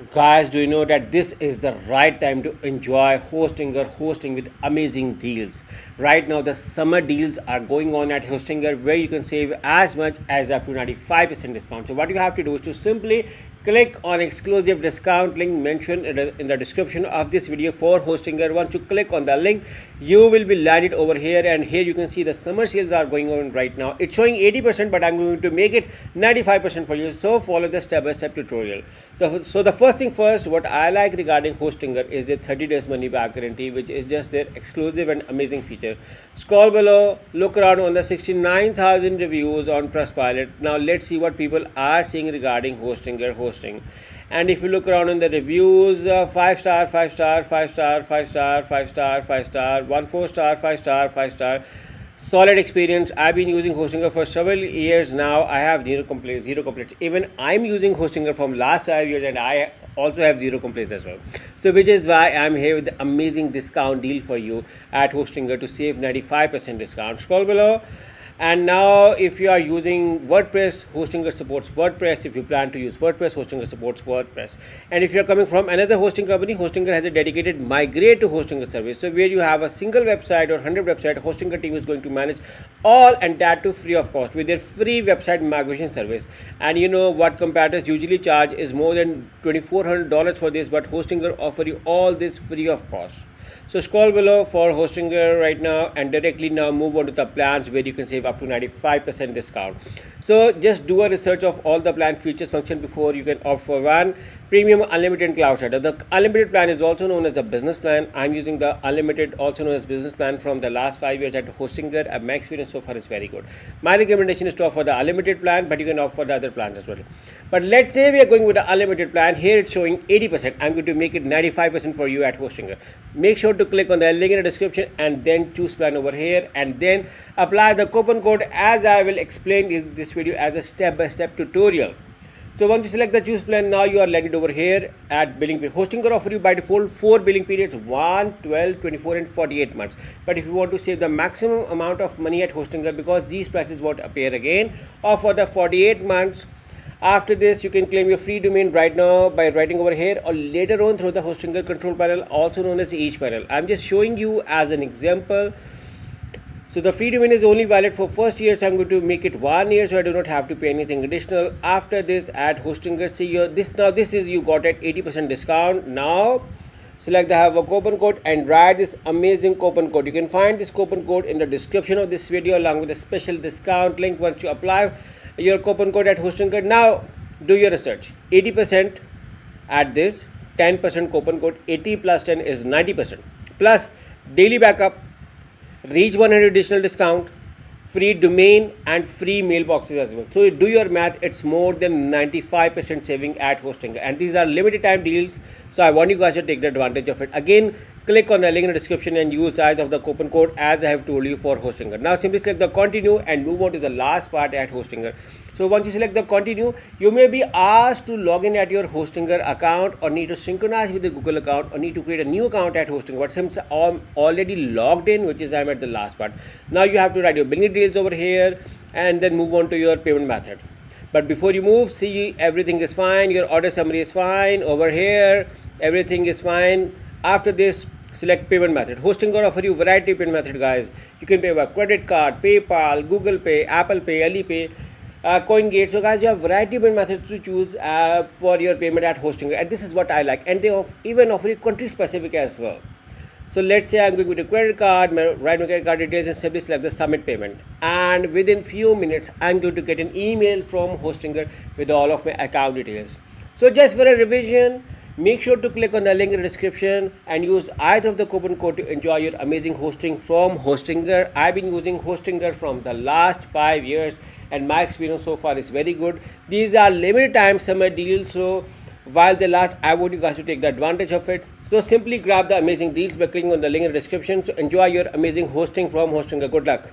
Guys, do you know that this is the right time to enjoy hosting with amazing deals? Right now, the summer deals are going on at Hostinger where you can save as much as up to 95% discount. So, what you have to do is to simply click on exclusive discount link mentioned in the description of this video for Hostinger. Once you click on the link, you will be landed over here, and here you can see the summer sales are going on right now. It's showing 80%, but I'm going to make it 95% for you. So, follow the step-by-step tutorial. So the first thing first, what I like regarding Hostinger is the 30 days money back guarantee, which is just their exclusive and amazing feature. Scroll below, look around on the 69,000 reviews on Trustpilot. Now let's see what people are saying regarding Hostinger hosting. And if you look around in the reviews, 5 star, 5 star, 5 star, 5 star, 5 star, 5 star, 1 4 star, 5 star, 5 star. Solid experience. I've been using Hostinger for several years now. I have zero complaints. Even I'm using Hostinger from last 5 years, and I also have zero complaints as well. So which is why I'm here with the amazing discount deal for you at Hostinger to save 95% discount. Scroll below. And now if you are using WordPress, Hostinger supports WordPress. If you plan to use WordPress, Hostinger supports WordPress. And if you're coming from another hosting company, Hostinger has a dedicated migrate to Hostinger service. So where you have a single website or 100 website, Hostinger team is going to manage all, and that too free of cost with their free website migration service. And you know what competitors usually charge is more than $2,400 for this, but Hostinger offer you all this free of cost. So scroll below for Hostinger right now, and directly now move on to the plans where you can save up to 95% discount. So just do a research of all the plan features function before you can opt for one. Premium unlimited cloud setup. The unlimited plan is also known as the business plan. I'm using the unlimited, also known as business plan, from the last 5 years at Hostinger, and my experience so far is very good. My recommendation is to opt for the unlimited plan, but you can opt for the other plans as well. But let's say we are going with the unlimited plan. Here it's showing 80%. I'm going to make it 95% for you at Hostinger. Make sure to click on the link in the description and then choose plan over here, and then apply the coupon code as I will explain in this video as a step-by-step tutorial. So once you select the choose plan, now you are landed over here at billing period. Hostinger offer you by default 4 billing periods: 1, 12, 24 and 48 months. But if you want to save the maximum amount of money at Hostinger, because these prices won't appear again, or for the 48 months, after this you can claim your free domain right now by writing over here, or later on through the Hostinger control panel, also known as each panel. I'm just showing you as an example. So the free domain is only valid for first year, so I'm going to make it 1 year, so I do not have to pay anything additional. After this, at Hostinger, see this is you got at 80% discount. Now select the have a coupon code and write this amazing coupon code. You can find this coupon code in the description of this video along with a special discount link. Once you apply your coupon code at Hostinger, now do your research. 80% at this, 10% coupon code, 80 plus 10 is 90%, plus daily backup, reach 100 additional discount, free domain and free mailboxes as well. So do your math, it's more than 95% saving at Hostinger, and these are limited time deals, so I want you guys to take the advantage of it. Again, click on the link in the description and use either of the coupon code as I have told you for Hostinger. Now simply select the continue and move on to the last part at Hostinger. So once you select the continue, you may be asked to log in at your Hostinger account, or need to synchronize with the Google account, or need to create a new account at Hostinger. But since I'm already logged in, which is I'm at the last part, now you have to write your billing details over here and then move on to your payment method. But before you move, see, everything is fine. Your order summary is fine over here. Everything is fine. After this, select payment method. Hostinger offer you variety of payment method, guys. You can pay by credit card, PayPal, Google Pay, Apple Pay, Alipay, CoinGate. So guys, you have variety of payment methods to choose for your payment at Hostinger, and this is what I like. And they even offer you country specific as well. So let's say I'm going with a credit card, write my credit card details and simply select the submit payment. And within few minutes, I'm going to get an email from Hostinger with all of my account details. So just for a revision, make sure to click on the link in the description and use either of the coupon code to enjoy your amazing hosting from Hostinger. I've been using Hostinger from the last 5 years, and my experience so far is very good. These are limited time summer deals, so while they last, I want you guys to take the advantage of it. So simply grab the amazing deals by clicking on the link in the description. So enjoy your amazing hosting from Hostinger. Good luck.